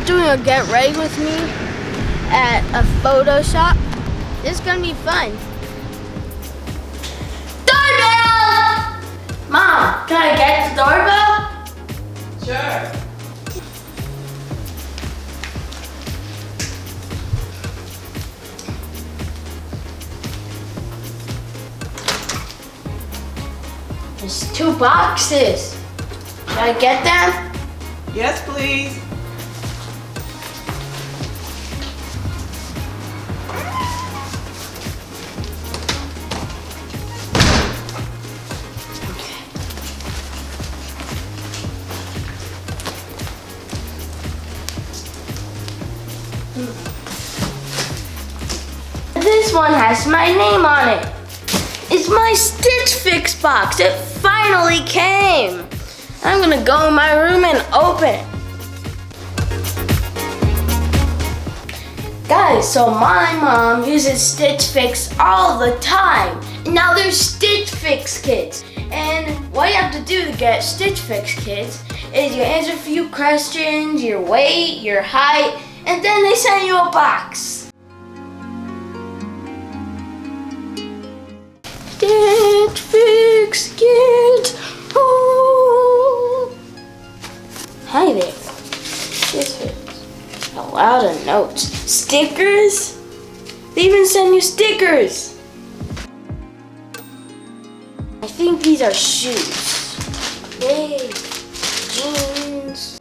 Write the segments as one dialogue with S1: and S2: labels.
S1: doing a get ready with me at a photo shop. This is gonna be fun. Doorbell! Mom, can I get the doorbell?
S2: Sure.
S1: There's 2 boxes. Can I get them?
S2: Yes, please.
S1: This one has my name on it. It's my Stitch Fix box. It finally came. I'm gonna go in my room and open it. Guys, so my mom uses Stitch Fix all the time. Now there's Stitch Fix kits. And what you have to do to get Stitch Fix kits is you answer a few questions, your weight, your height, and then they send you a box. Stitch Fix kit. Ooh. Hi there. Stitch Fix. A lot of notes. Stickers? They even send you stickers. I think these are shoes. Yay. Jeans.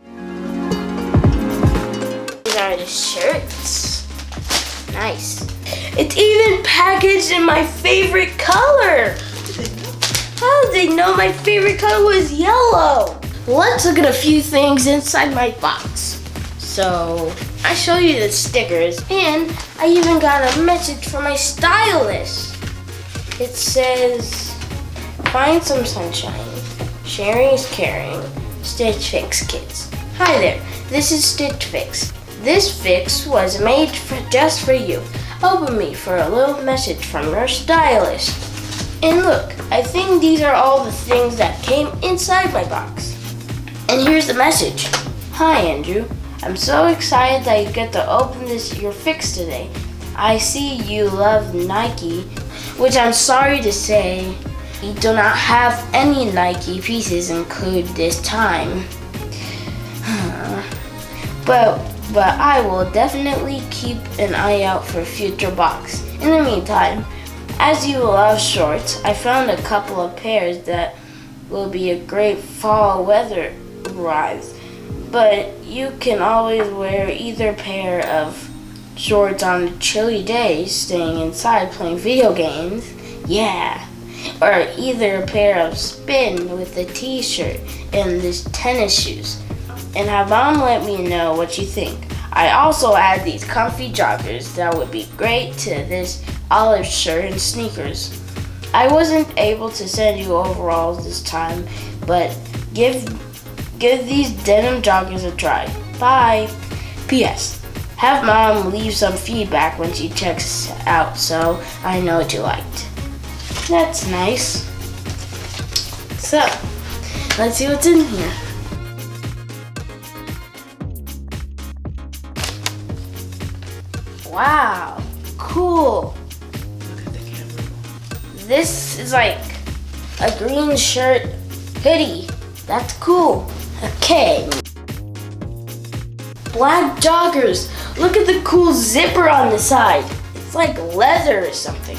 S1: These are the shirts. Nice. It's even packaged in my favorite color. How did they know my favorite color was yellow? Let's look at a few things inside my box. So, I show you the stickers, and I even got a message from my stylist. It says, find some sunshine. Sharing is caring. Stitch Fix Kids. Hi there, this is Stitch Fix. This fix was made just for you. Open me for a little message from your stylist. And look, I think these are all the things that came inside my box. And here's the message. Hi Andrew, I'm so excited that you get to open your fix today. I see you love Nike, which I'm sorry to say, we do not have any Nike pieces included this time. But I will definitely keep an eye out for a future box. In the meantime, as you love shorts, I found a couple of pairs that will be a great fall weather rise. But you can always wear either pair of shorts on chilly days, staying inside playing video games. Yeah. Or either a pair of spin with a t-shirt and this tennis shoes. And have Mom let me know what you think. I also add these comfy joggers that would be great to this olive shirt and sneakers. I wasn't able to send you overalls this time, but give these denim joggers a try. Bye. P.S. Have Mom leave some feedback when she checks out so I know what you liked. That's nice. So, let's see what's in here. Wow, cool.
S2: Look at the camera.
S1: This is like a green shirt hoodie. That's cool. Okay. Black joggers. Look at the cool zipper on the side. It's like leather or something.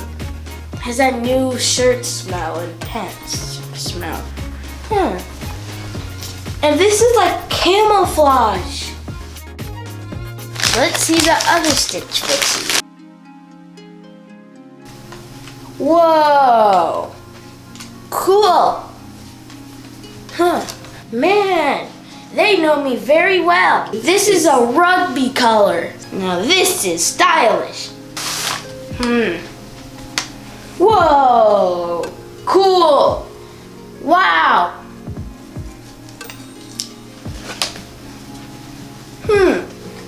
S1: Has that new shirt smell and pants smell. And this is like camouflage. Let's see the other Stitch Fixes. Whoa! Cool! Man, they know me very well. This is a rugby color. Now this is stylish. Whoa! Cool! Wow!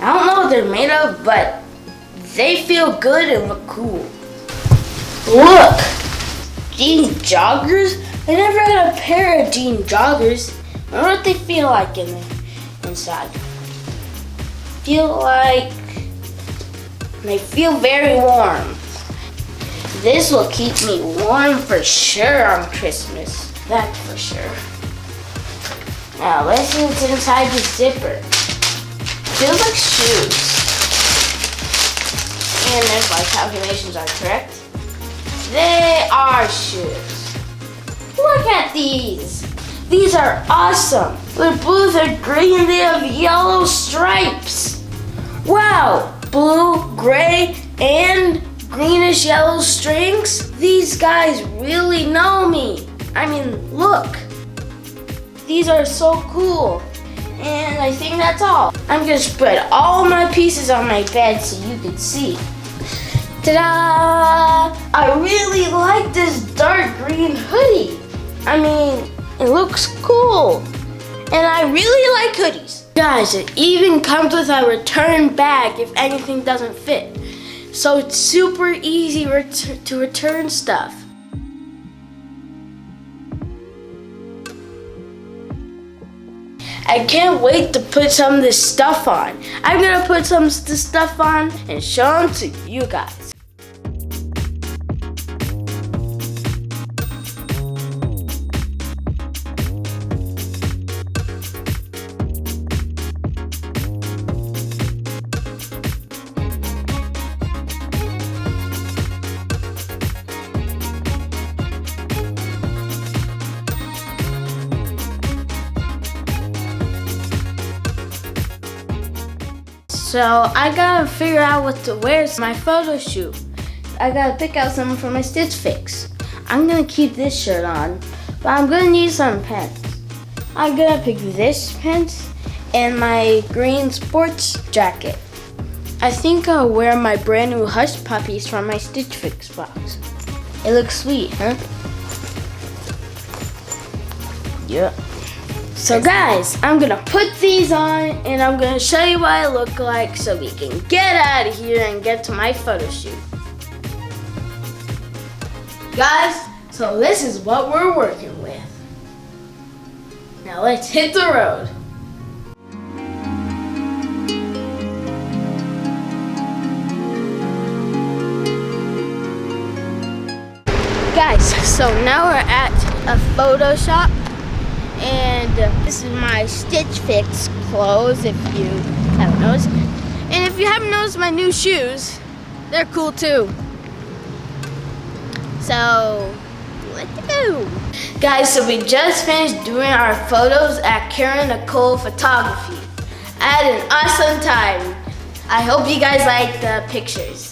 S1: I don't know what they're made of, but they feel good and look cool. Look! Jean joggers? I never had a pair of jean joggers. I wonder what they feel like inside. they feel very warm. This will keep me warm for sure on Christmas. That's for sure. Now let's see what's inside the zipper. Feels like shoes. And if my calculations are correct, they are shoes. Look at these. These are awesome. They're blue, they're green, they have yellow stripes. Wow, blue, gray, and greenish yellow strings. These guys really know me. I mean, look. These are so cool. And I think that's all. I'm gonna spread all my pieces on my bed so you can see. Ta-da! I really like this dark green hoodie. I mean, it looks cool. And I really like hoodies. Guys, it even comes with a return bag if anything doesn't fit. So it's super easy to return stuff. I can't wait to put some of this stuff on. I'm gonna put some of this stuff on and show them to you guys. So I gotta figure out what to wear for my photo shoot. I gotta pick out something for my Stitch Fix. I'm gonna keep this shirt on, but I'm gonna need some pants. I'm gonna pick this pants and my green sports jacket. I think I'll wear my brand new Hush Puppies from my Stitch Fix box. It looks sweet, huh? Yeah. So guys, I'm gonna put these on and I'm gonna show you what I look like so we can get out of here and get to my photo shoot. Guys, so this is what we're working with. Now let's hit the road. Guys, so now we're at a photo shop. And this is my Stitch Fix clothes, if you haven't noticed. And if you haven't noticed my new shoes, they're cool too. So, let's go. Guys, so we just finished doing our photos at Karen Nicole Photography. I had an awesome time. I hope you guys liked the pictures.